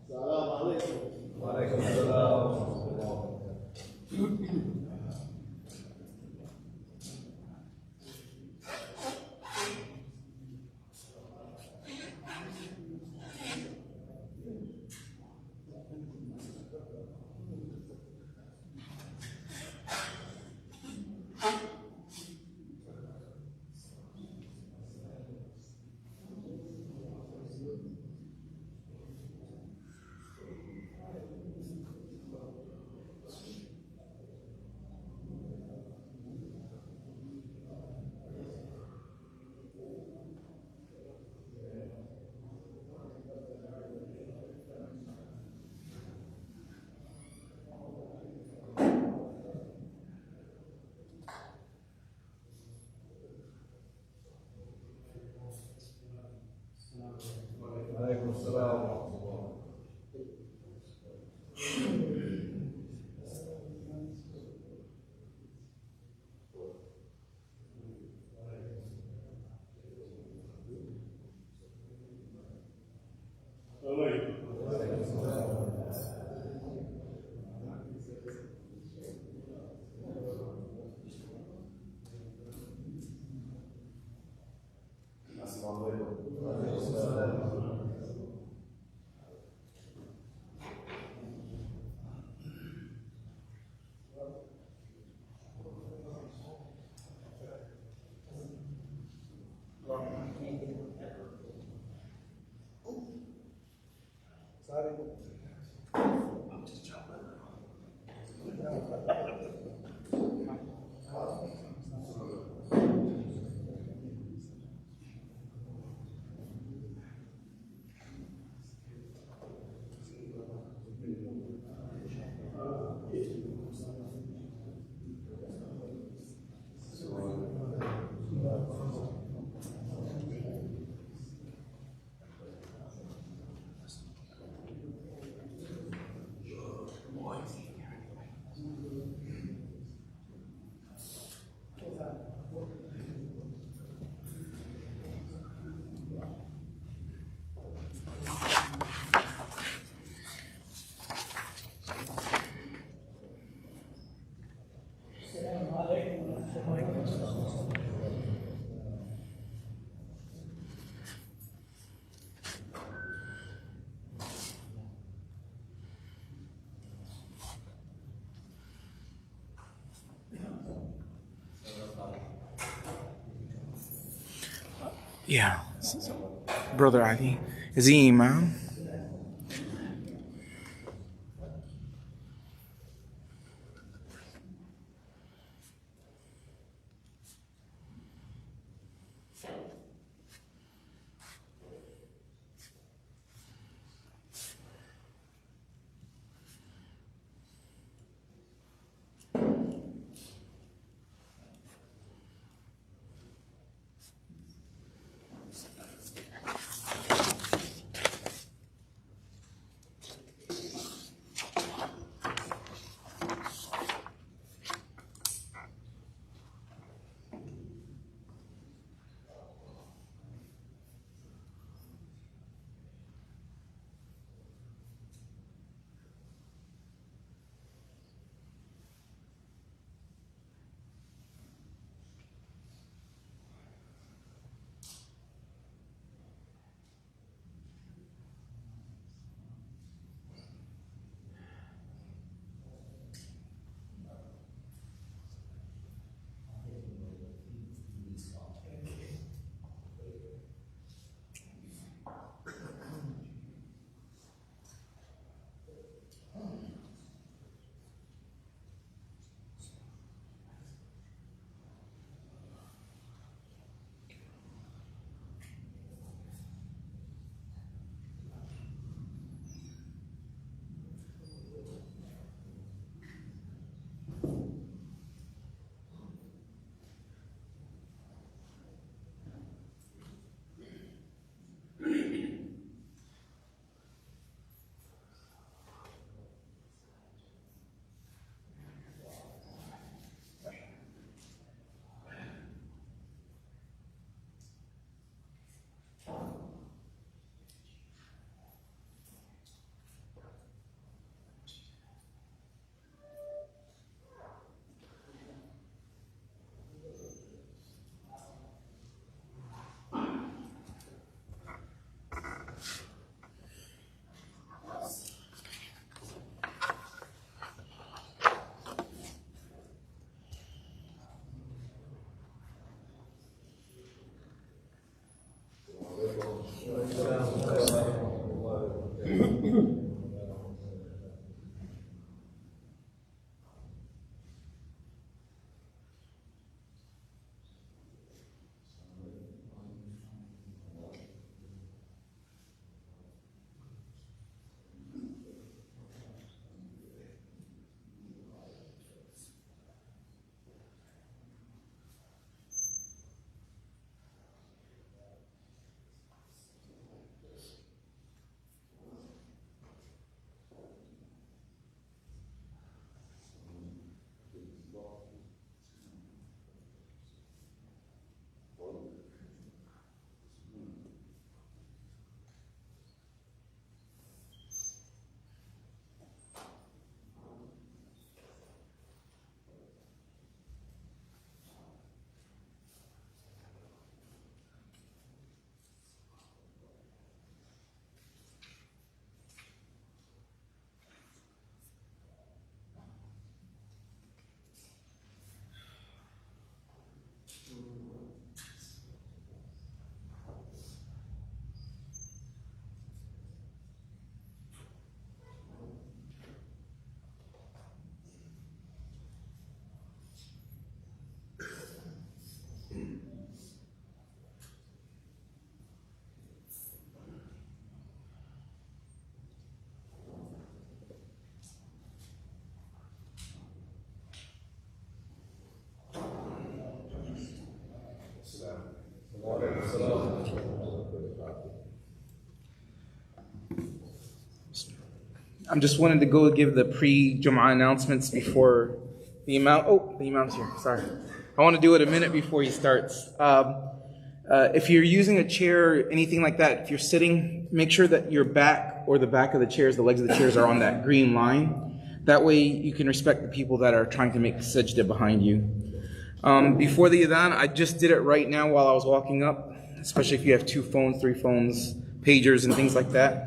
السلام عليكم. وعليكم السلام ورحمة الله وبركاته. وعليكم السلام ورحمة الله. Yeah. Brother Ali. Is he Imam? I'm just wanting to go give the pre-Jum'ah announcements before the Imam. Oh, the Imam's here. Sorry. I want to do it a minute before he starts. If you're using a chair or anything like that, if you're sitting, make sure that your back or the back of the chairs, the legs of the chairs are on that green line. That way you can respect the people that are trying to make sajda behind you. Before the adhan, I just did it right now while I was walking up, especially if you have 2 phones, 3 phones, pagers and things like that.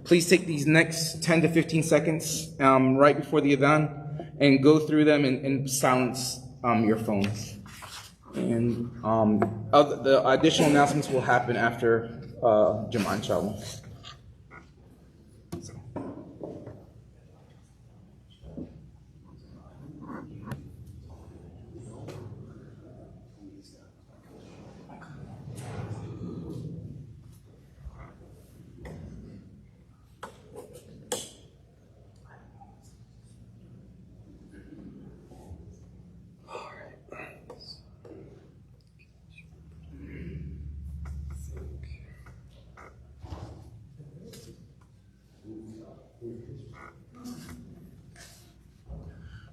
Please take these next 10 to 15 seconds right before the adhan and go through them and silence your phones. And the additional announcements will happen after Jum'ah, inshallah.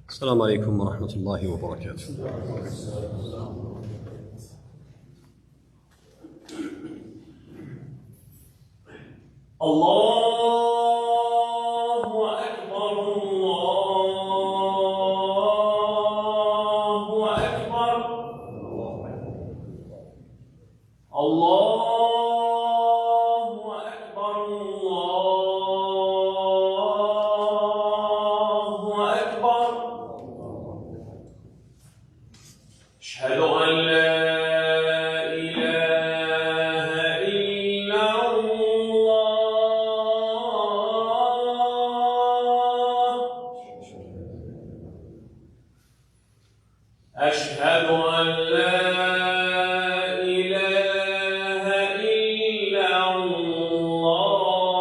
السلام عليكم ورحمة الله وبركاته. الله أكبر الله أكبر الله أكبر الله أكبر أشهد أن لا إله إلا الله أشهد أن لا إله إلا الله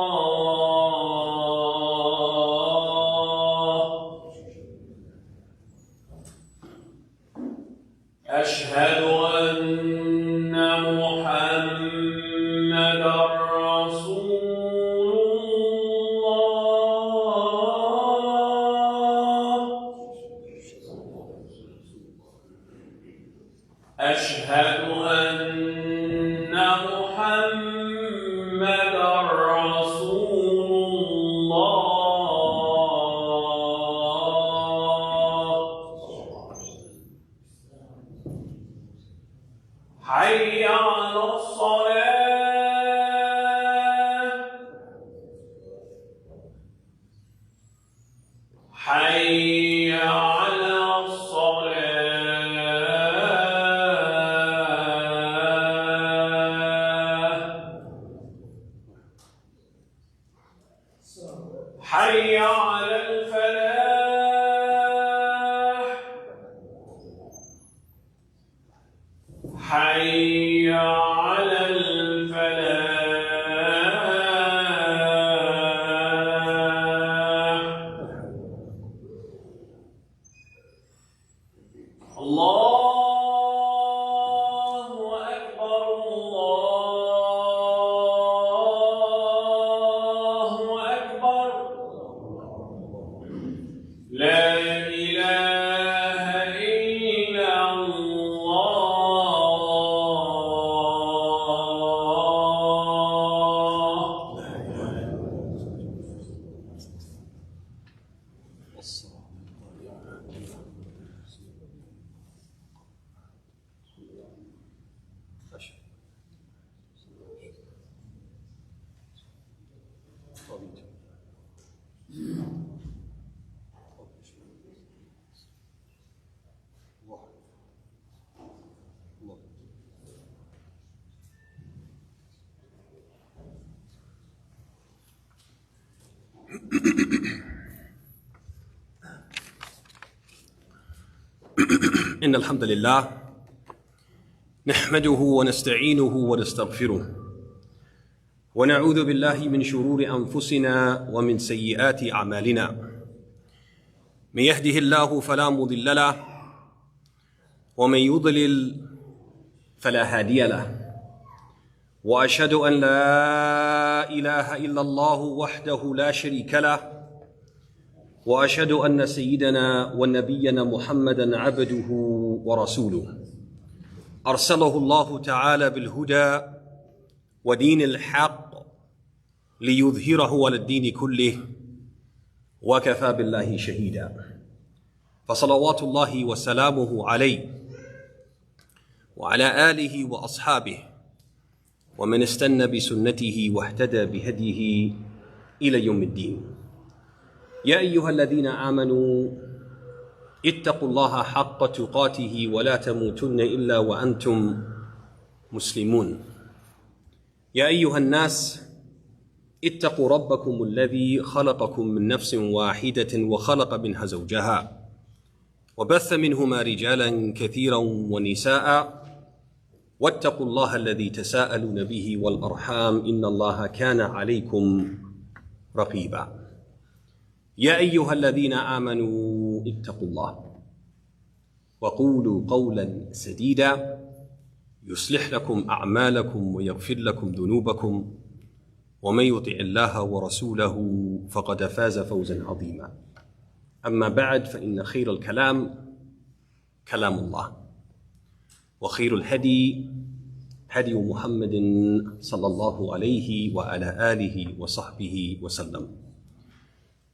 حي على الفلاح حي على الفلاح الله أكبر الله أكبر لا إله إلا الله إن الحمد لله نحمده ونستعينه ونستغفره ونعوذ بالله من شرور أنفسنا ومن سيئات أعمالنا من يهده الله فلا مضل له ومن يضلل فلا هادي له وأشهد أن لا إله إلا الله وحده لا شريك له وأشهد أن سيدنا ونبينا محمدًا عبده ورسوله أرسله الله تعالى بالهدى ودين الحق ليظهره على الدين كله وكفى بالله شهيدا فصلوات الله وسلامه عليه وعلى آله وأصحابه ومن استنى بسنته واهتدى بهديه إلى يوم الدين يا أيها الذين آمنوا اتقوا الله حق تقاته ولا تموتن إلا وأنتم مسلمون يا أيها الناس اتقوا ربكم الذي خلقكم من نفس واحدة وخلق منها زوجها وبث منهما رجالا كثيرا ونساء واتقوا الله الذي تساءلون به والأرحام إن الله كان عليكم رقيبا يا أيها الذين آمنوا اتقوا الله وقولوا قولا سديدا يصلح لكم أعمالكم ويغفر لكم ذنوبكم ومن يطع الله ورسوله فقد فاز فوزا عظيما أما بعد فإن خير الكلام كلام الله وخير الهدي هدي محمد صلى الله عليه وعلى آله وصحبه وسلم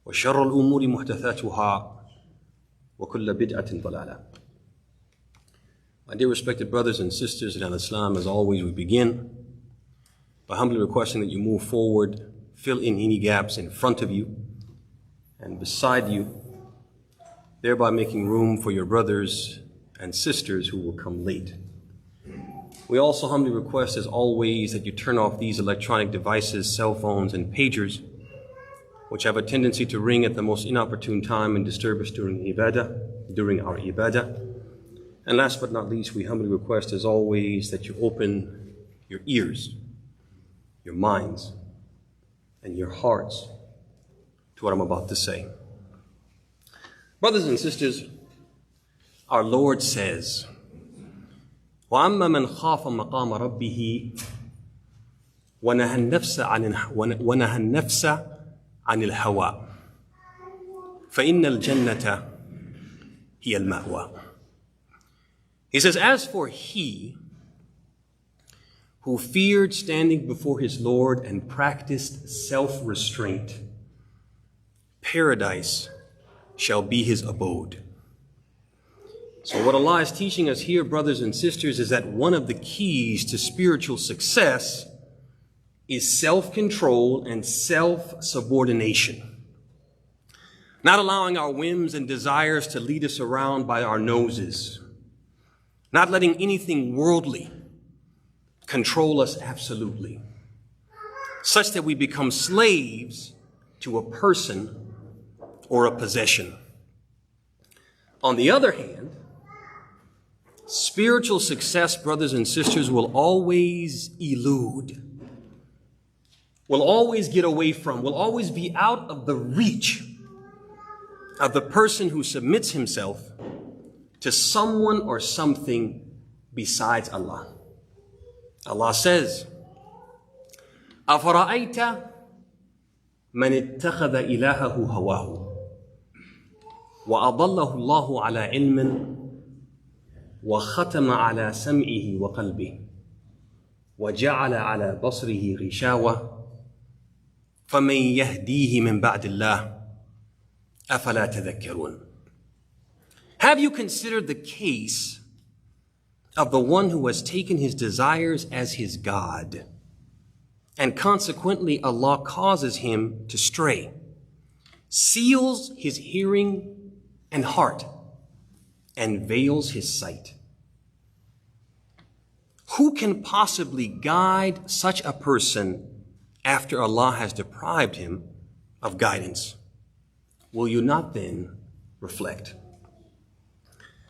وشر الأمور محدثاتها وكل بدعة ضلالة. My dear respected brothers and sisters in Al-Islam, as always we begin by humbly requesting that you move forward, fill in any gaps in front of you and beside you, thereby making room for your brothers and sisters who will come late. We also humbly request, as always, that you turn off these electronic devices, cell phones and pagers, which have a tendency to ring at the most inopportune time and disturb us during our ibadah. And last but not least, we humbly request, as always, that you open your ears, your minds, and your hearts to what I'm about to say. Brothers and sisters, our Lord says, وَأَمَّا مَنْ خَافَ مَقَامَ رَبِّهِ وَنَهَى النَّفْسَ عن الهوى فإن الجنة هي المأوى. He says, as for he who feared standing before his Lord and practiced self-restraint, paradise shall be his abode. So what Allah is teaching us here, brothers and sisters, is that one of the keys to spiritual success is self-control and self-subordination. Not allowing our whims and desires to lead us around by our noses. Not letting anything worldly control us absolutely, such that we become slaves to a person or a possession. On the other hand, spiritual success, brothers and sisters, will always elude, will always get away from, will always be out of the reach of the person who submits himself to someone or something besides Allah. Allah says, أَفَرَأَيْتَ مَنِ اتَّخَذَ إِلَهَهُ هَوَاهُ وَأَضَلَّهُ اللَّهُ عَلَى عِلْمٍ وَخَتَمَ عَلَى سَمْعِهِ وَقَلْبِهِ وَجَعَلَ عَلَى بَصْرِهِ غِشَاوَةً فَمَنْ يَهْدِيهِ مِنْ بَعْدِ اللَّهِ أَفَلَا تَذَكَّرُونَ. Have you considered the case of the one who has taken his desires as his God, and consequently Allah causes him to stray, seals his hearing and heart, and veils his sight? Who can possibly guide such a person after Allah has deprived him of guidance? Will you not then reflect?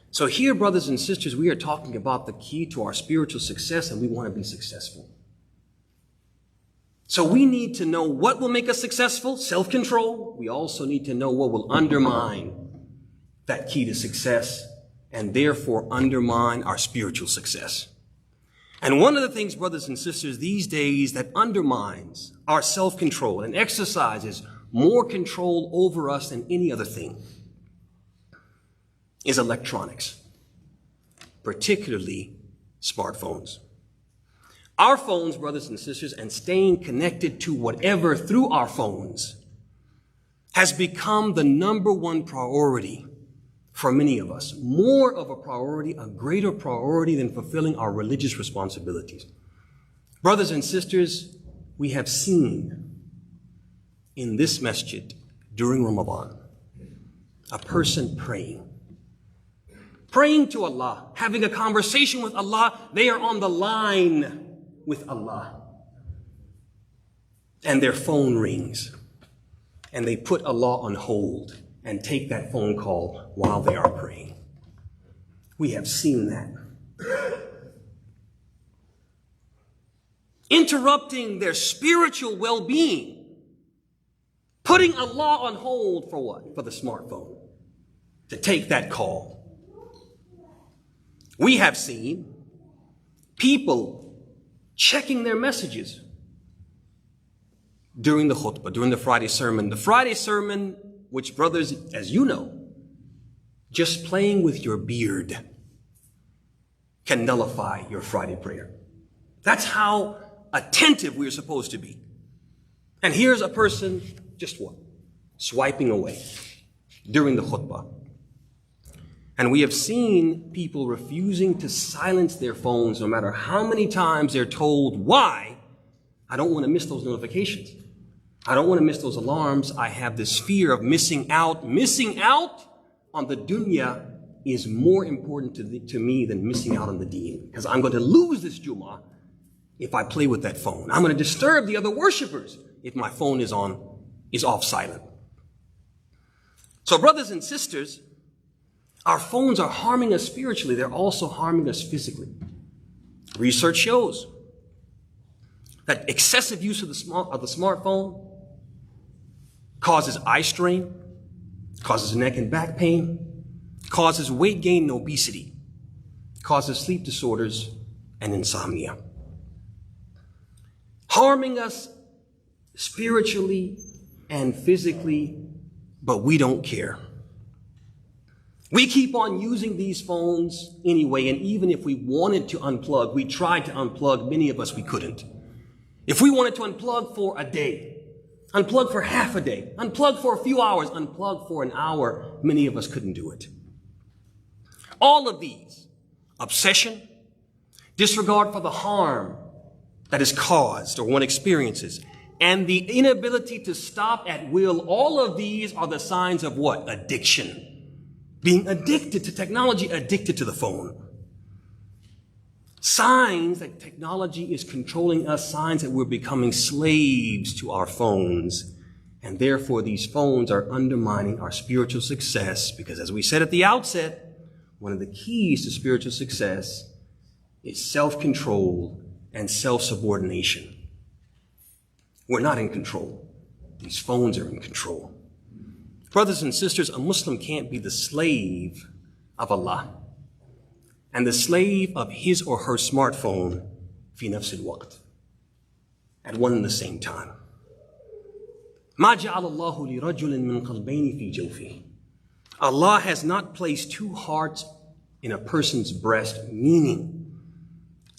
So here, brothers and sisters, we are talking about the key to our spiritual success, and we want to be successful. So we need to know what will make us successful, self-control. We also need to know what will undermine that key to success, and therefore undermine our spiritual success. And one of the things, brothers and sisters, these days that undermines our self-control and exercises more control over us than any other thing is electronics, particularly smartphones. Our phones, brothers and sisters, and staying connected to whatever through our phones has become the number one priority for many of us. More of a priority, a greater priority than fulfilling our religious responsibilities. Brothers and sisters, we have seen in this masjid during Ramadan a person praying to Allah, having a conversation with Allah. They are on the line with Allah, and their phone rings, and they put Allah on hold and take that phone call while they are praying. We have seen that. Interrupting their spiritual well-being, putting Allah on hold for what? For the smartphone, to take that call. We have seen people checking their messages during the khutbah, during the Friday sermon. The Friday sermon, which, brothers, as you know, just playing with your beard can nullify your Friday prayer. That's how attentive we're supposed to be. And here's a person, just what? Swiping away during the khutbah. And we have seen people refusing to silence their phones no matter how many times they're told, why? I don't want to miss those notifications. I don't want to miss those alarms. I have this fear of missing out. Missing out on the dunya is more important to me than missing out on the deen, because I'm going to lose this Jummah if I play with that phone. I'm going to disturb the other worshipers if my phone is off silent. So, brothers and sisters, our phones are harming us spiritually. They're also harming us physically. Research shows that excessive use of the smartphone causes eye strain, causes neck and back pain, causes weight gain and obesity, causes sleep disorders and insomnia. Harming us spiritually and physically, but we don't care. We keep on using these phones anyway, and even if we wanted to unplug, we tried to unplug, many of us we couldn't. If we wanted to unplug for a day, unplug for half a day, unplug for a few hours, unplug for an hour, many of us couldn't do it. All of these, obsession, disregard for the harm that is caused or one experiences, and the inability to stop at will, all of these are the signs of what? Addiction. Being addicted to technology, addicted to the phone. Signs that technology is controlling us, signs that we're becoming slaves to our phones And therefore, these phones are undermining our spiritual success because, as we said at the outset, one of the keys to spiritual success is self-control and self-subordination. We're not in control. These phones are in control. Brothers and sisters, a Muslim can't be the slave of Allah and the slave of his or her smartphone fi nafs al-waqt, at one and the same time. ما جعل الله لرجل من قلبين في جوفه. Allah has not placed two hearts in a person's breast, meaning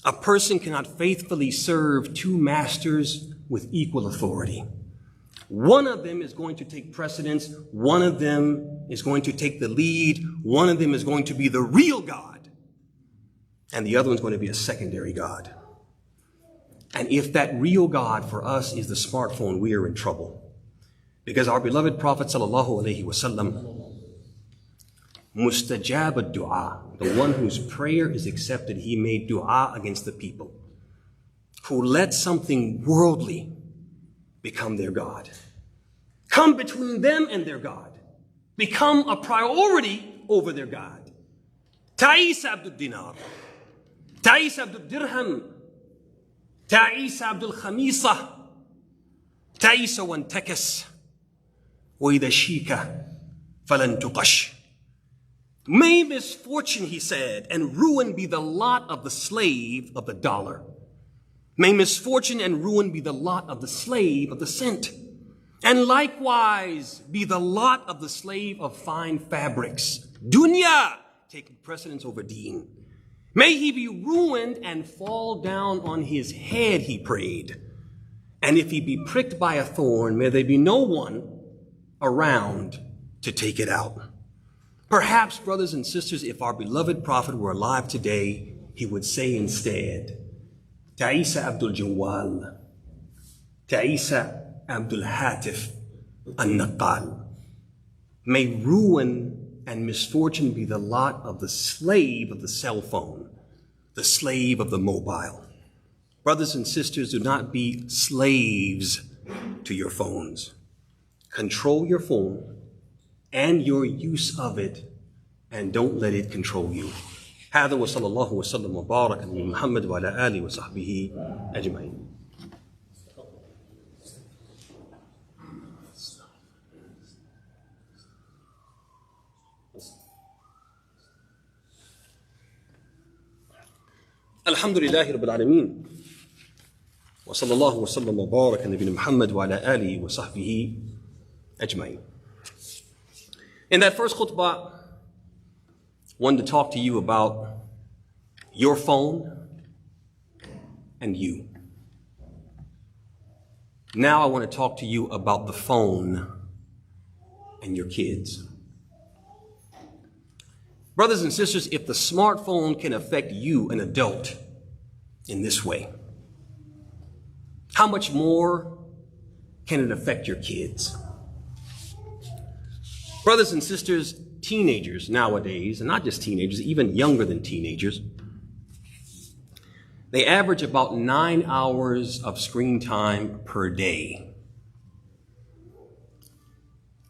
a person cannot faithfully serve two masters with equal authority. One of them is going to take precedence. One of them is going to take the lead. One of them is going to be the real God. And the other one's going to be a secondary God. And if that real God for us is the smartphone, we are in trouble. Because our beloved Prophet sallallahu alaihi wasallam, mustajab ad-du'a, the one whose prayer is accepted, he made dua against the people who let something worldly become their God. Come between them and their God. Become a priority over their God. Ta'is abdul dinar. Ta'is abdul dirham. Ta'is abdul khamisa. Ta'is wa antakas. Wa idha shika falan tuqash. May misfortune, he said, and ruin be the lot of the slave of the dollar. May misfortune and ruin be the lot of the slave of the cent. And likewise be the lot of the slave of fine fabrics. Dunya, taking precedence over deen. May he be ruined and fall down on his head, he prayed. And if he be pricked by a thorn, may there be no one around to take it out. Perhaps, brothers and sisters, if our beloved Prophet were alive today, he would say instead, Ta'isa Abdul Jawal, Ta'isa Abdul Hatif An-Naqal. May ruin and misfortune be the lot of the slave of the cell phone, the slave of the mobile. Brothers and sisters, do not be slaves to your phones. Control your phone and your use of it, and don't let it control you. هذا وصلى الله وسلم وبارك على محمد وعلى آله وصحبه أجمعين. الحمد لله رب العالمين وصلى الله وسلم وبارك على نبينا محمد وعلى آله وصحبه أجمعين. In that first khutbah, I wanted to talk to you about your phone and you. Now I want to talk to you about the phone and your kids. Brothers and sisters, if the smartphone can affect you, an adult, in this way, how much more can it affect your kids? Brothers and sisters, teenagers nowadays, and not just teenagers, even younger than teenagers, they average about 9 hours of screen time per day.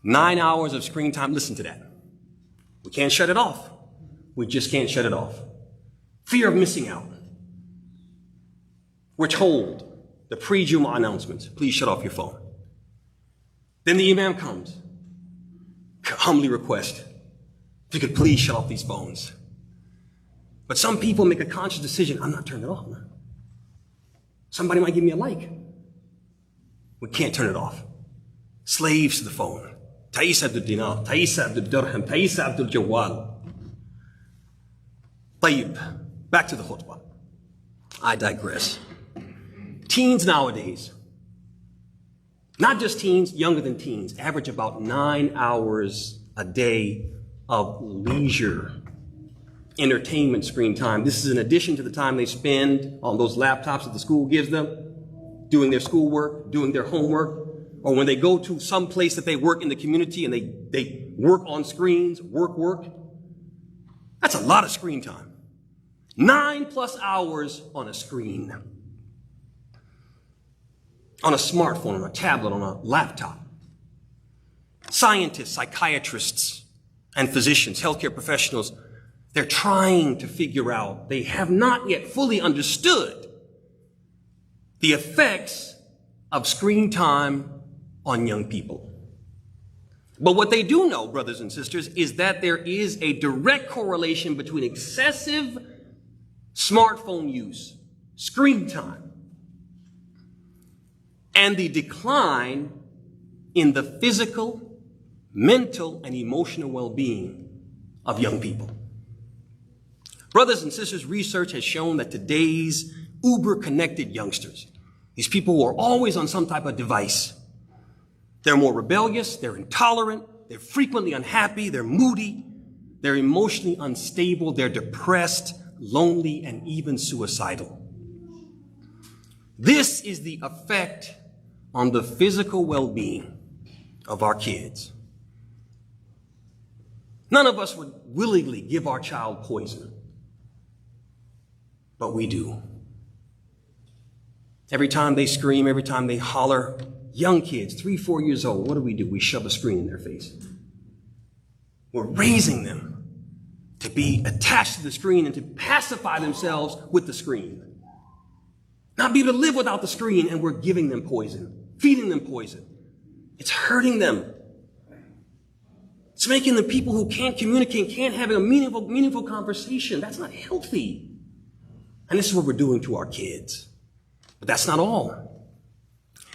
9 hours of screen time, listen to that. We can't shut it off. We just can't shut it off. Fear of missing out. We're told, the pre-Jumu'ah announcements, please shut off your phone. Then the Imam comes, humbly request, if you could please shut off these phones. But some people make a conscious decision, I'm not turning it off, man. Somebody might give me a like. We can't turn it off. Slaves to the phone. Ta'is Abdul Dinar, Ta'is Abdul Dirham, Ta'is Abdul Jawal. Tayyib, back to the khutbah. I digress. Teens nowadays, not just teens, younger than teens, average about 9 hours a day of leisure, entertainment screen time. This is in addition to the time they spend on those laptops that the school gives them, doing their schoolwork, doing their homework, or when they go to some place that they work in the community and they work on screens, work. That's a lot of screen time. 9+ hours on a screen. On a smartphone, on a tablet, on a laptop. Scientists, psychiatrists, and physicians, healthcare professionals, they're trying to figure out, they have not yet fully understood the effects of screen time on young people. But what they do know, brothers and sisters, is that there is a direct correlation between excessive smartphone use, screen time, and the decline in the physical, mental, and emotional well-being of young people. Brothers and sisters, research has shown that today's uber-connected youngsters, these people who are always on some type of device, they're more rebellious, they're intolerant, they're frequently unhappy, they're moody, they're emotionally unstable, they're depressed, lonely, and even suicidal. This is the effect on the physical well-being of our kids. None of us would willingly give our child poison, but we do. Every time they scream, every time they holler, young kids, 3, 4 years old, what do? We shove a screen in their face. We're raising them to be attached to the screen and to pacify themselves with the screen. Not be able to live without the screen, and we're giving them poison, feeding them poison. It's hurting them. It's making them people who can't communicate, can't have a meaningful conversation. That's not healthy. And this is what we're doing to our kids. But that's not all.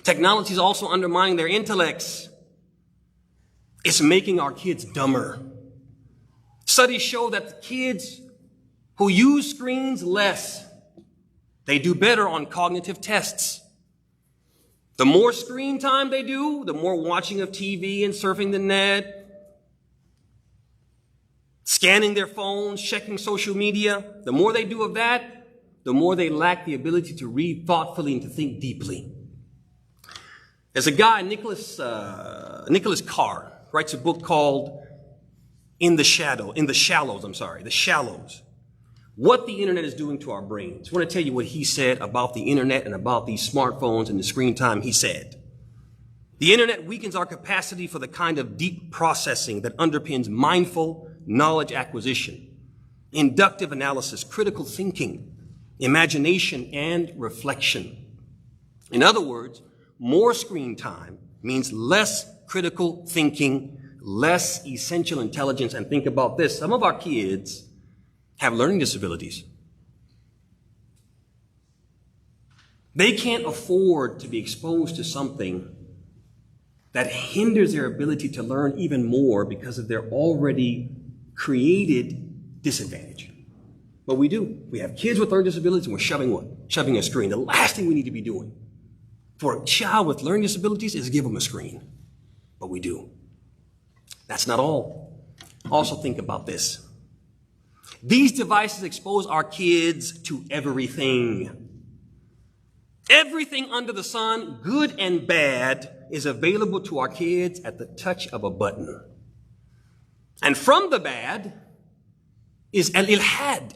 Technology is also undermining their intellects. It's making our kids dumber. Studies show that the kids who use screens less, they do better on cognitive tests. The more screen time they do, the more watching of TV and surfing the net, scanning their phones, checking social media, the more they do of that, the more they lack the ability to read thoughtfully and to think deeply. There's a guy, Nicholas Carr, writes a book called The Shallows. What the internet is doing to our brains. I want to tell you what he said about the internet and about these smartphones and the screen time. He said, the internet weakens our capacity for the kind of deep processing that underpins mindful knowledge acquisition, inductive analysis, critical thinking, imagination, and reflection. In other words, more screen time means less critical thinking, less essential intelligence. And think about this. Some of our kids have learning disabilities. They can't afford to be exposed to something that hinders their ability to learn even more because of their already created disadvantage. But we do. We have kids with learning disabilities, and we're shoving what? Shoving a screen. The last thing we need to be doing for a child with learning disabilities is give them a screen. But we do. That's not all. Also think about this. These devices expose our kids to everything. Everything under the sun, good and bad, is available to our kids at the touch of a button. And from the bad is al-ilhad,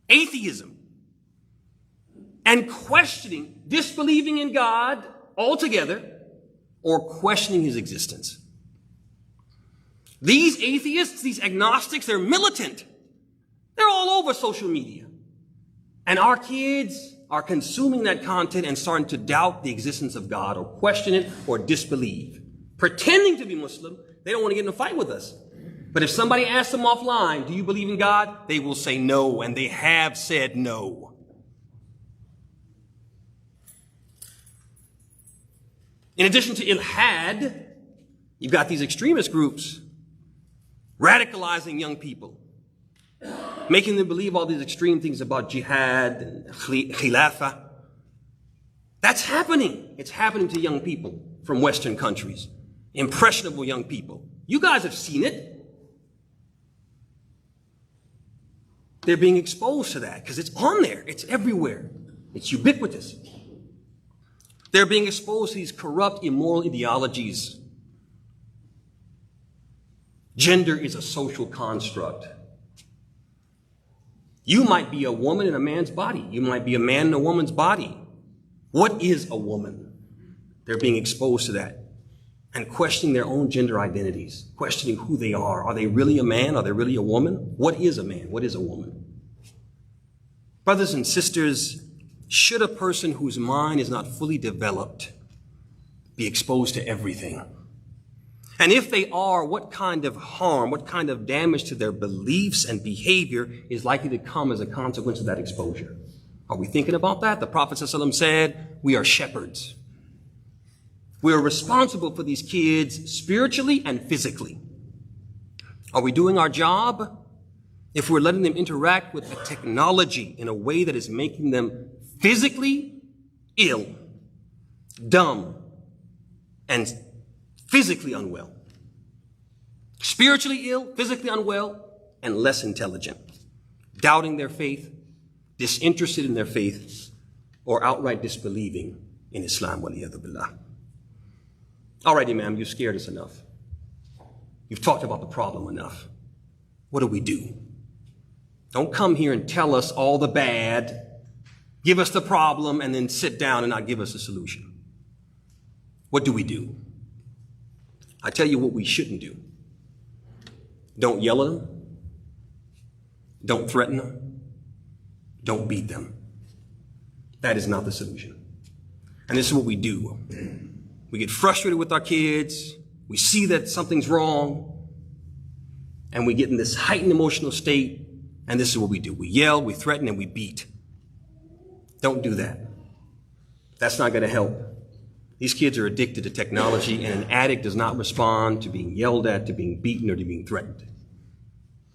atheism, and questioning, disbelieving in God altogether, or questioning his existence. These atheists, these agnostics, they're militant. They're all over social media. And our kids are consuming that content and starting to doubt the existence of God or question it or disbelieve. Pretending to be Muslim, they don't want to get in a fight with us. But if somebody asks them offline, do you believe in God? They will say no, and they have said no. In addition to ilhad, you've got these extremist groups radicalizing young people, making them believe all these extreme things about jihad and khilafah. That's happening. It's happening to young people from Western countries, impressionable young people. You guys have seen it. They're being exposed to that because it's on there. It's everywhere. It's ubiquitous. They're being exposed to these corrupt, immoral ideologies. Gender is a social construct. You might be a woman in a man's body. You might be a man in a woman's body. What is a woman? They're being exposed to that. and questioning their own gender identities, questioning who they are. Are they really a man? Are they really a woman? What is a man? What is a woman? Brothers and sisters, should a person whose mind is not fully developed be exposed to everything? And if they are, what kind of harm, what kind of damage to their beliefs and behavior is likely to come as a consequence of that exposure? Are we thinking about that? The Prophet ﷺ said, we are shepherds. We are responsible for these kids spiritually and physically. Are we doing our job? If we're letting them interact with the technology in a way that is making them physically ill, dumb, and physically unwell. Spiritually ill, physically unwell, and less intelligent. Doubting their faith, disinterested in their faith, or outright disbelieving in Islam. Waliyadu billah. All right, Imam, you've scared us enough. You've talked about the problem enough. What do we do? Don't come here and tell us all the bad, give us the problem, and then sit down and not give us a solution. What do we do? I tell you what we shouldn't do. Don't yell at them. Don't threaten them. Don't beat them. That is not the solution. And this is what we do. We get frustrated with our kids. We see that something's wrong. And we get in this heightened emotional state. And this is what we do. We yell, we threaten, and we beat. Don't do that. That's not going to help. These kids are addicted to technology, and an addict does not respond to being yelled at, to being beaten, or to being threatened.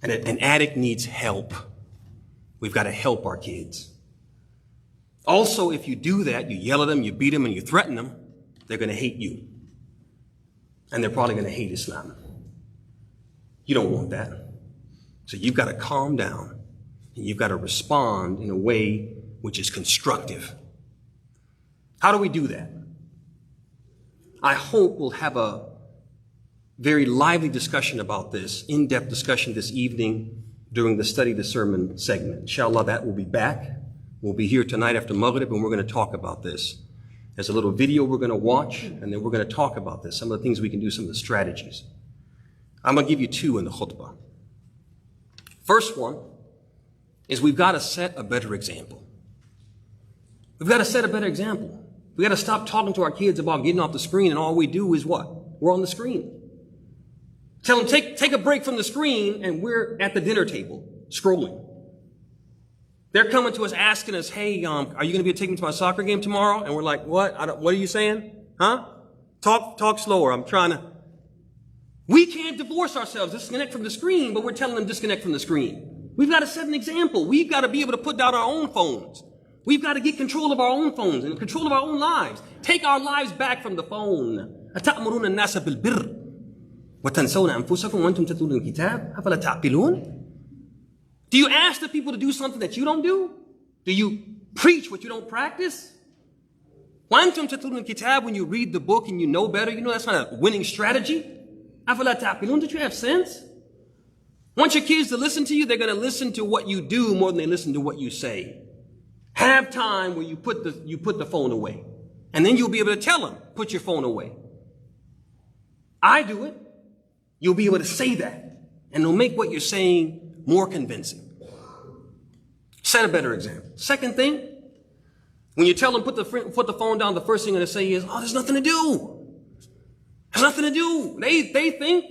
And an addict needs help. We've got to help our kids. Also, if you do that, you yell at them, you beat them, and you threaten them, they're going to hate you. And they're probably going to hate Islam. You don't want that. So you've got to calm down, and you've got to respond in a way which is constructive. How do we do that? I hope we'll have a very lively discussion about this, in-depth discussion this evening during the Study the Sermon segment. Inshallah, that will be back. We'll be here tonight after Maghrib, and we're going to talk about this. There's a little video we're going to watch, and then we're going to talk about this, some of the things we can do, some of the strategies. I'm going to give you two in the khutbah. First one is we've got to set a better example. We've got to set a better example. We've got to stop talking to our kids about getting off the screen, and all we do is what? We're on the screen. Tell them, take a break from the screen, and we're at the dinner table, scrolling. They're coming to us asking us, hey, are you going to be taking me to my soccer game tomorrow? And we're like, what? What are you saying? Huh? Talk slower. I'm trying to. We can't divorce ourselves, disconnect from the screen, but we're telling them disconnect from the screen. We've got to set an example. We've got to be able to put down our own phones. We've got to get control of our own phones and control of our own lives. Take our lives back from the phone. أَتَأْمُرُونَ النَّاسَ بِالْبِرِّ وَتَنْسَوْنَ أَنفُسَكُمْ وَأَنْتُمْ تَتْلُونَ الْكِتَابَ أَفَلَا تَعْقِلُونَ? Do you ask the people to do something that you don't do? Do you preach what you don't practice? وَأَنْتُمْ تَتْلُونَ الْكِتَابَ, when you read the book and you know better, you know that's not a winning strategy. أَفَلَا تَعْقِلُونَ? Don't you have sense? Want your kids to listen to you, they're going to listen to what you do more than they listen to what you say. Have time where you put the phone away. And then you'll be able to tell them, put your phone away. I do it. You'll be able to say that. And it'll make what you're saying more convincing. Set a better example. Second thing, when you tell them put the phone down, the first thing they're going to say is, oh, there's nothing to do. There's nothing to do. They think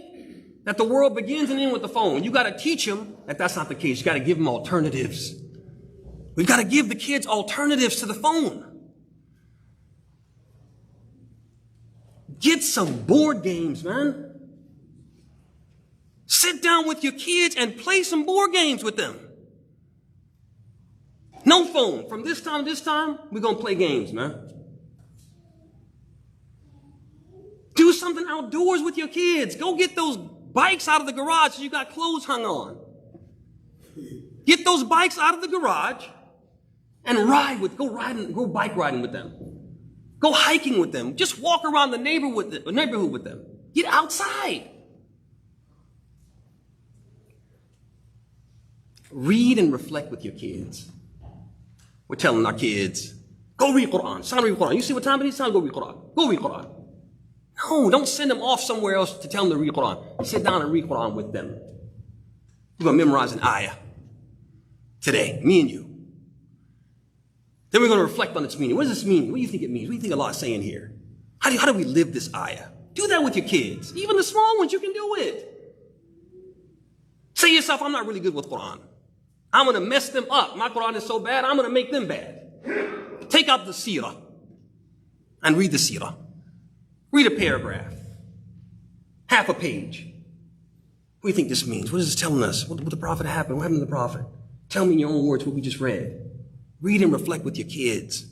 that the world begins and ends with the phone. You got to teach them that that's not the case. You got to give them alternatives. We've got to give the kids alternatives to the phone. Get some board games, man. Sit down with your kids and play some board games with them. No phone. From this time to this time, we're going to play games, man. Do something outdoors with your kids. Go get those bikes out of the garage so you got clothes hung on. Get those bikes out of the garage and go bike riding with them. Go hiking with them. Just walk around the neighborhood with them. Get outside. Read and reflect with your kids. We're telling our kids, go read Quran. It's time to read Quran. You see what time it is? It's time to go read Quran. Go read Quran. No, don't send them off somewhere else to tell them to read Quran. Sit down and read Quran with them. We're going to memorize an ayah today, me and you. Then we're going to reflect on its meaning. What does this mean? What do you think it means? What do you think Allah is saying here? How do we live this ayah? Do that with your kids. Even the small ones, you can do it. Say to yourself, I'm not really good with Quran. I'm going to mess them up. My Quran is so bad, I'm going to make them bad. Take out the seerah and read the seerah. Read a paragraph. Half a page. What do you think this means? What is this telling us? What the Prophet happened? What happened to the Prophet? Tell me in your own words what we just read. Read and reflect with your kids.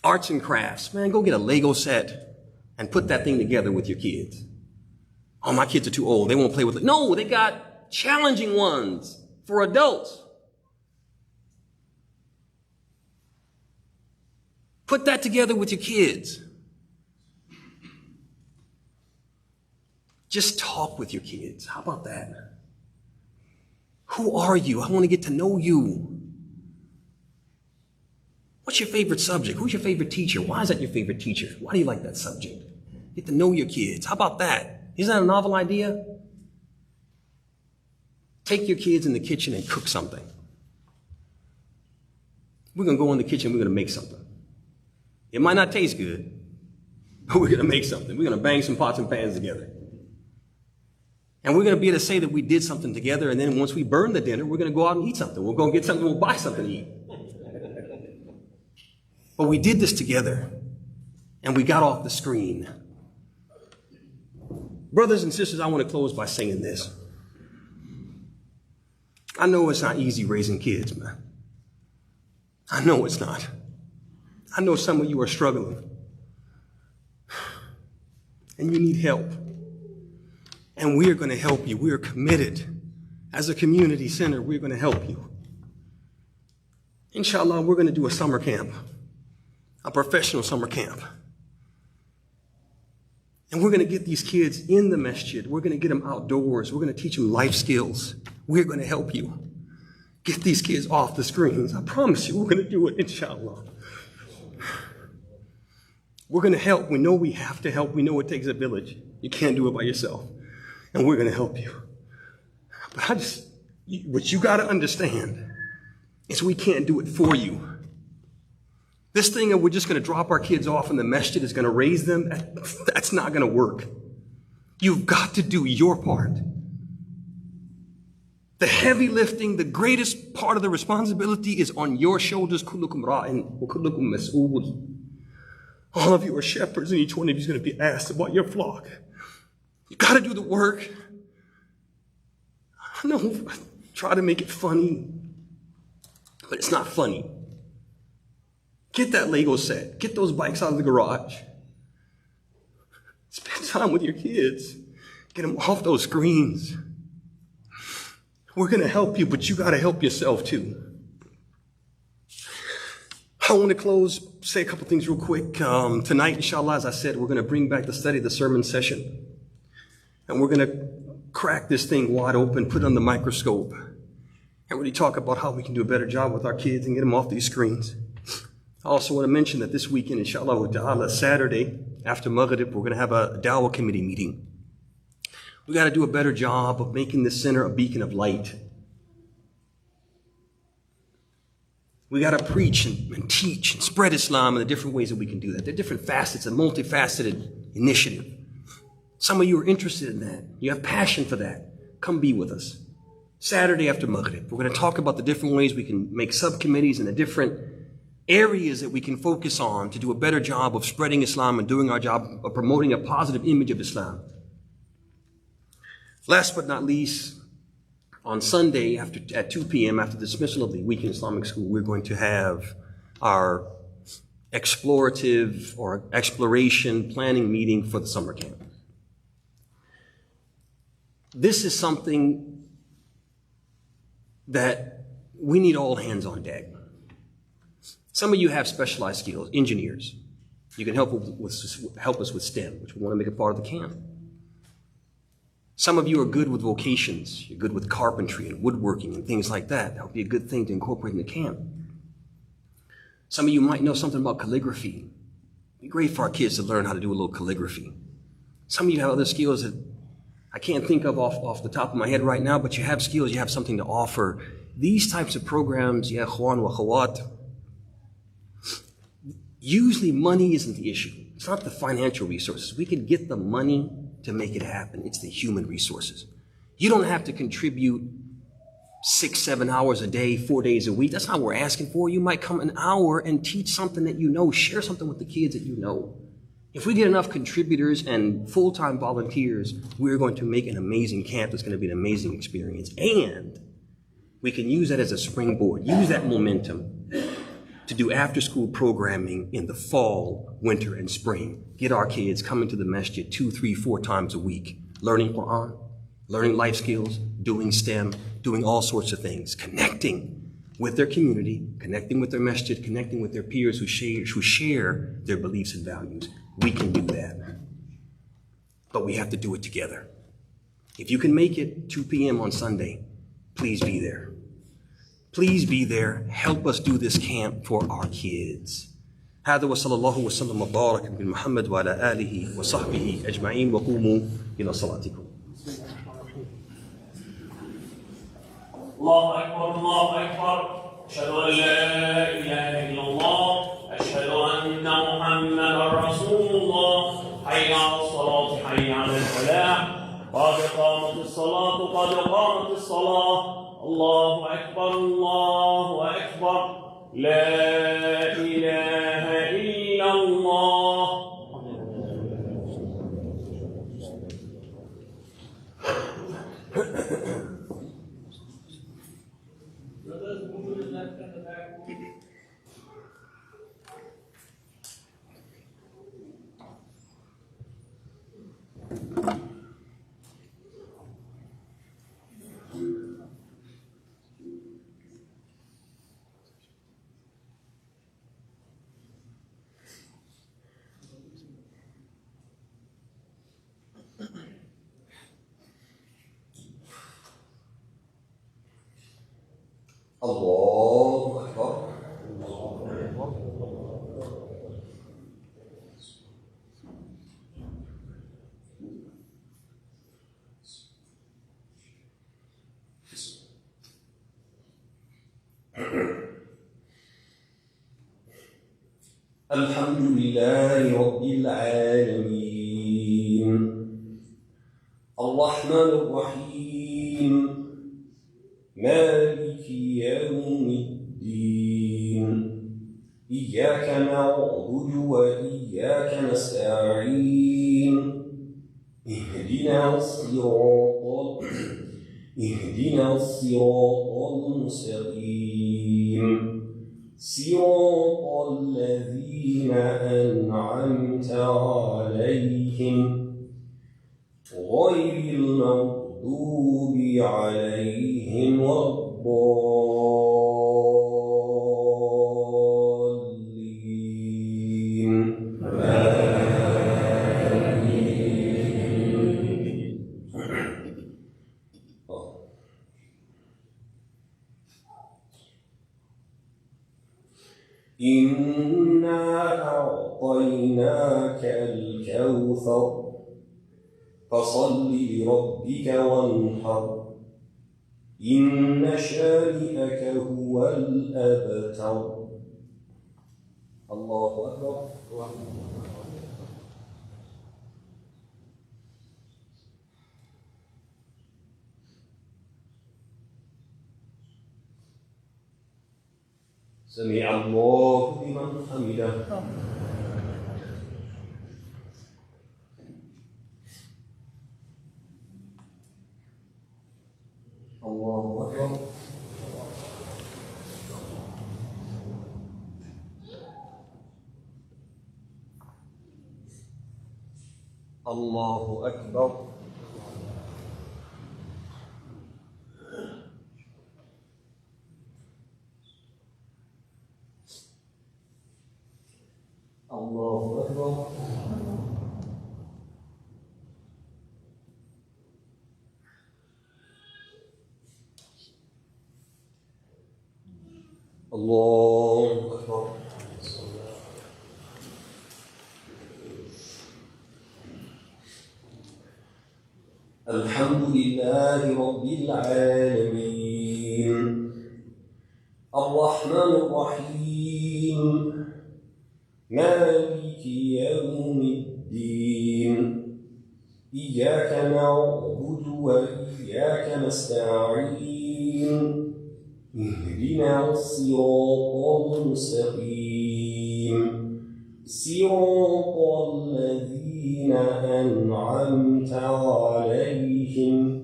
Arts and crafts. Man, go get a Lego set and put that thing together with your kids. Oh, my kids are too old. They won't play with it. No, they got challenging ones for adults. Put that together with your kids. Just talk with your kids. How about that? Who are you? I want to get to know you. What's your favorite subject? Who's your favorite teacher? Why is that your favorite teacher? Why do you like that subject? Get to know your kids. How about that? Isn't that a novel idea? Take your kids in the kitchen and cook something. We're going to go in the kitchen, we're going to make something. It might not taste good, but we're going to make something. We're going to bang some pots and pans together. And we're going to be able to say that we did something together, and then once we burn the dinner, we're going to go out and eat something. We'll go get something, we'll buy something to eat. But we did this together, and we got off the screen. Brothers and sisters, I want to close by saying this. I know it's not easy raising kids, man. I know it's not. I know some of you are struggling. And you need help. And we are going to help you. We are committed. As a community center, we're going to help you. Inshallah, we're going to do a summer camp. A professional summer camp. And we're going to get these kids in the masjid. We're going to get them outdoors. We're going to teach them life skills. We're going to help you. Get these kids off the screens. I promise you, we're going to do it, inshallah. We're going to help. We know we have to help. We know it takes a village. You can't do it by yourself. And we're going to help you. But what you got to understand is we can't do it for you. This thing that we're just going to drop our kids off and the masjid is going to raise them, that's not going to work. You've got to do your part. The heavy lifting, the greatest part of the responsibility is on your shoulders. Kullukum ra'in wa kullukum mas'ul. All of you are shepherds, and each one of you is going to be asked about your flock. You got to do the work. I know, I try to make it funny, but it's not funny. Get that Lego set. Get those bikes out of the garage. Spend time with your kids. Get them off those screens. We're going to help you, but you got to help yourself too. I want to close, say a couple things real quick. Tonight, inshallah, as I said, we're going to bring back the study of the sermon session. And we're going to crack this thing wide open, put it on the microscope, and really talk about how we can do a better job with our kids and get them off these screens. I also want to mention that this weekend, inshallah ta'ala, Saturday, after Maghrib, we're going to have a Dawah committee meeting. We got to do a better job of making this center a beacon of light. We got to preach and teach and spread Islam in the different ways that we can do that. There are different facets, a multifaceted initiative. Some of you are interested in that. You have passion for that. Come be with us. Saturday after Maghrib, we're going to talk about the different ways we can make subcommittees and the different areas that we can focus on to do a better job of spreading Islam and doing our job of promoting a positive image of Islam. Last but not least, on Sunday at 2 p.m. after dismissal of the weekend Islamic school, we're going to have our explorative or exploration planning meeting for the summer camp. This is something that we need all hands on deck. Some of you have specialized skills, engineers. You can help us with STEM, which we want to make a part of the camp. Some of you are good with vocations. You're good with carpentry and woodworking and things like that. That would be a good thing to incorporate in the camp. Some of you might know something about calligraphy. be great for our kids to learn how to do a little calligraphy. Some of you have other skills that I can't think of off the top of my head right now, but you have skills, you have something to offer. These types of programs, ya ikhwan wa khawat, usually money isn't the issue. It's not the financial resources. We can get the money to make it happen. It's the human resources. You don't have to contribute 6, 7 hours a day, 4 days a week. That's not what we're asking for. You might come an hour and teach something that you know, share something with the kids that you know. If we get enough contributors and full-time volunteers, we're going to make an amazing camp. It's going to be an amazing experience. And we can use that as a springboard, use that momentum to do after-school programming in the fall, winter, and spring. Get our kids coming to the masjid 2, 3, 4 times a week, learning Quran, learning life skills, doing STEM, doing all sorts of things, connecting with their community, connecting with their masjid, connecting with their peers who share their beliefs and values. We can do that. But we have to do it together. If you can make it 2 p.m. on Sunday, please be there. Please be there. Help us do this camp for our kids. هذا وصلى الله وسلم وبارك بمحمد وعلى آله وصحبه أجمعين وقوموا إلى صلاتكم. الله أكبر الله أكبر أشهد أن لا إله إلا الله أشهد أن محمدا رسول الله حي على الصلاة حي على الفلاح قد قامت الصلاة قد قامت الصلاة الله أكبر الله أكبر لا إله إلا الله الله أكبر. الحمد لله رب العالمين الرحمن الرحيم مالك يوم الدين إياك نعبد وإياك نستعين اهدنا الصراط المستقيم صراط الذين أنعمت عليهم غير المغضوب عليهم ولا الضالين إنا أعطيناك الكوثر فصل لربك وانحر إن شانئك هو الأبتر. الله أكبر. سمع الله لمن حمده. الله أكبر. الله أكبر. الله أكبر. الله أكبر. الحمد لله رب العالمين الرحمن الرحيم مالك يوم الدين إياك نعبد وإياك نستعين اهدنا الصراط المستقيم صراط الذين أنعمت عليهم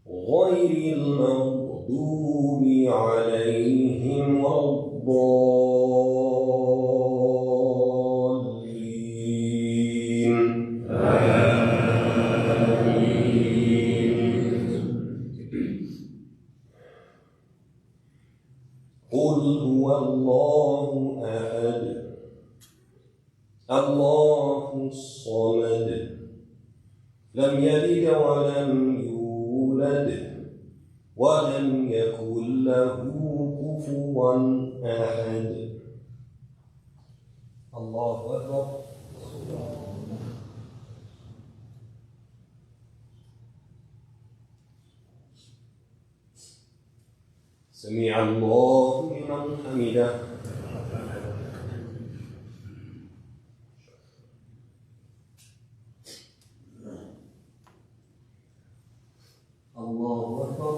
غير المغضوب عليهم ولا الضالين قل هو الله أحد الله الصمد لم يلد ولم يولد ولم يكن له كفوا أحد الله أكبر سمع الله لمن حمده الله أكبر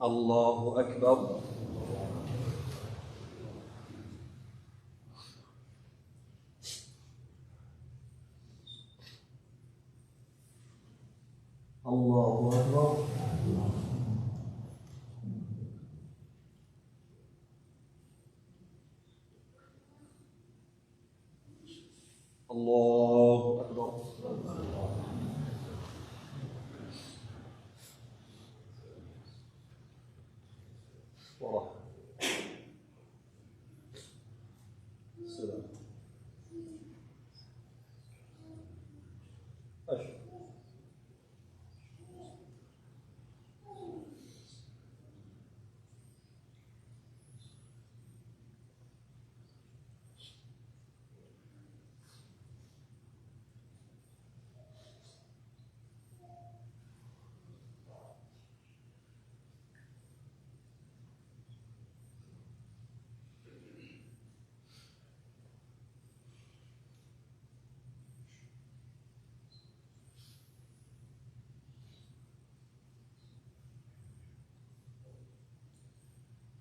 الله أكبر الله أكبر الله أكبر السلام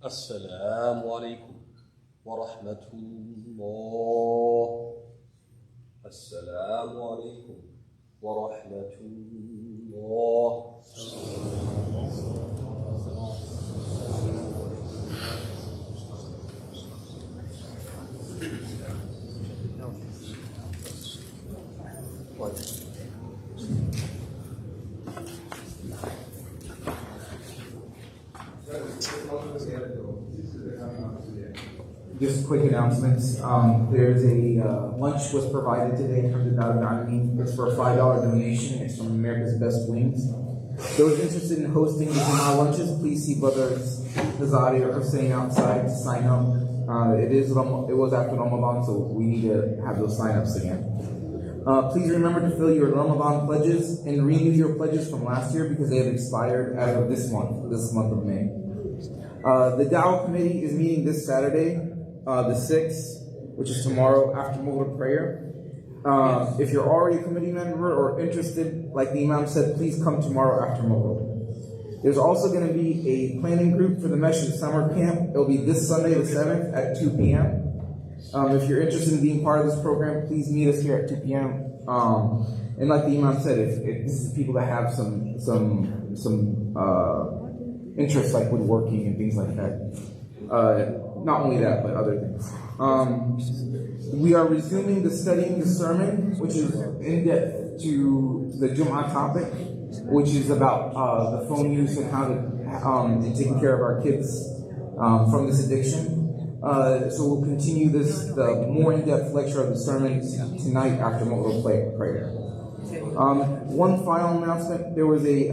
السلام عليكم ورحمة الله السلام عليكم ورحمة الله Just quick announcements. There's a lunch was provided today from the Al-Ansari. It's for a $5 donation. It's from America's Best Wings. Those interested in hosting the Jumu'ah lunches, please see brothers Nazari or Hussein outside to sign up. It was after Ramadan, so we need to have those sign-ups again. Please remember to fill your Ramadan pledges and renew your pledges from last year because they have expired as of this month of May. The Dawah Committee is meeting this Saturday, the 6th, which is tomorrow after Maghrib prayer. If you're already a committee member or interested, like the Imam said, please come tomorrow after Maghrib. There's also going to be a planning group for the Masjid Summer Camp. It'll be this Sunday the 7th at 2 p.m. If you're interested in being part of this program, please meet us here at 2 p.m. And like the Imam said, if this is people that have some interests like woodworking and things like that. Not only that, but other things. We are resuming the studying the sermon, which is in depth to the Jum'ah topic, which is about the phone use and how to and taking care of our kids from this addiction. So we'll continue the more in-depth lecture of the sermon tonight after Maghrib prayer. One final announcement: there was a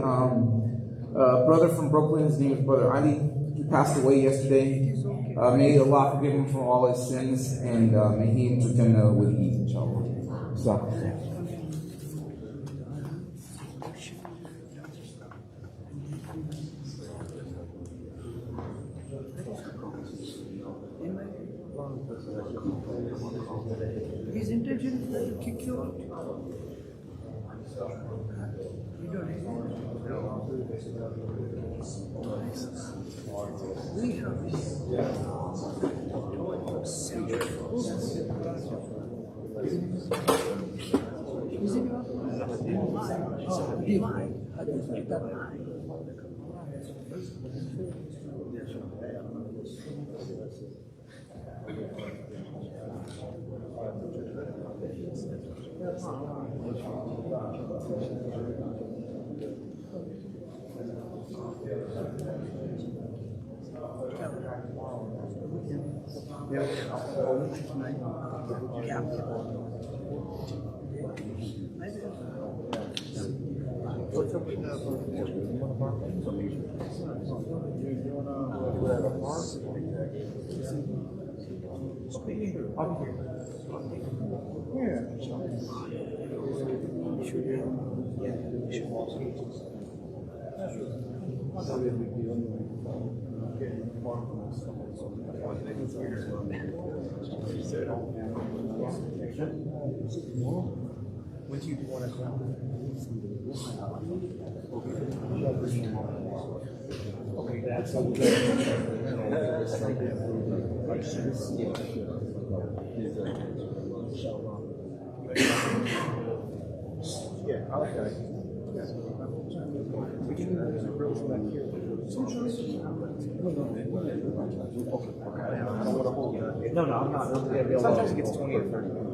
brother from Brooklyn. His name is Brother Ali. He passed away yesterday. May Allah forgive him for all his sins, and may he enter Jannah with ease, inshallah. His intention is to kick you out. You don't know. We have this. Is it divine? When do you want to come? Okay, that's yeah, I like that. We can back here. Sometimes. Okay, I don't want to hold you. No, I'm not. Sometimes it gets 20 or 30.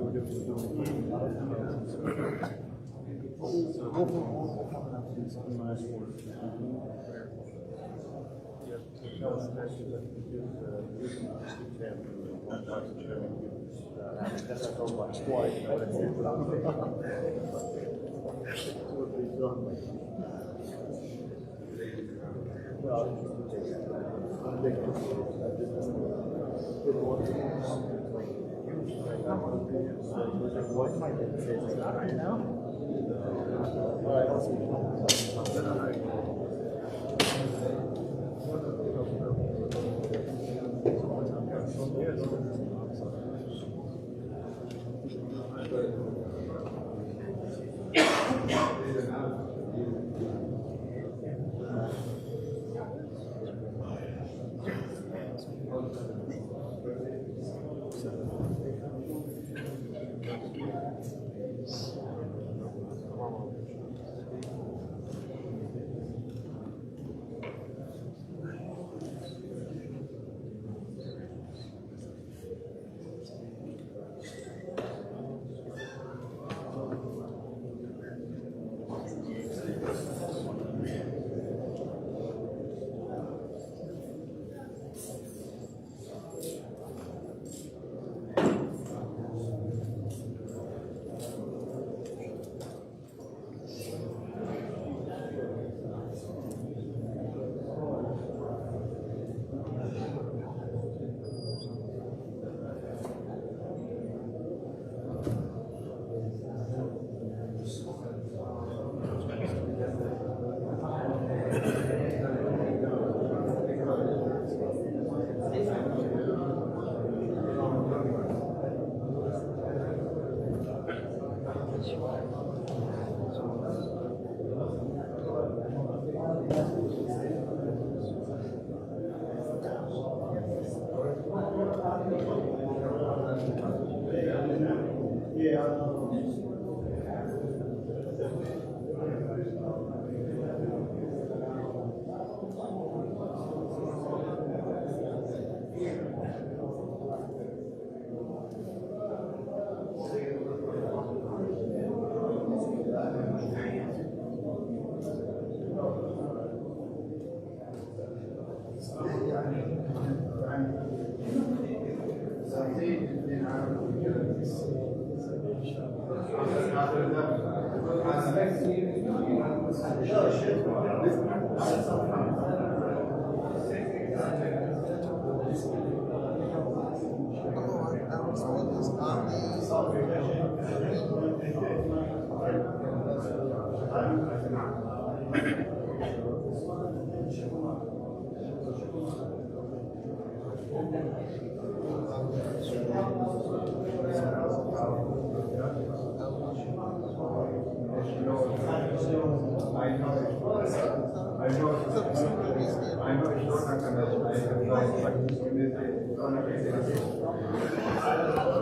I know it's not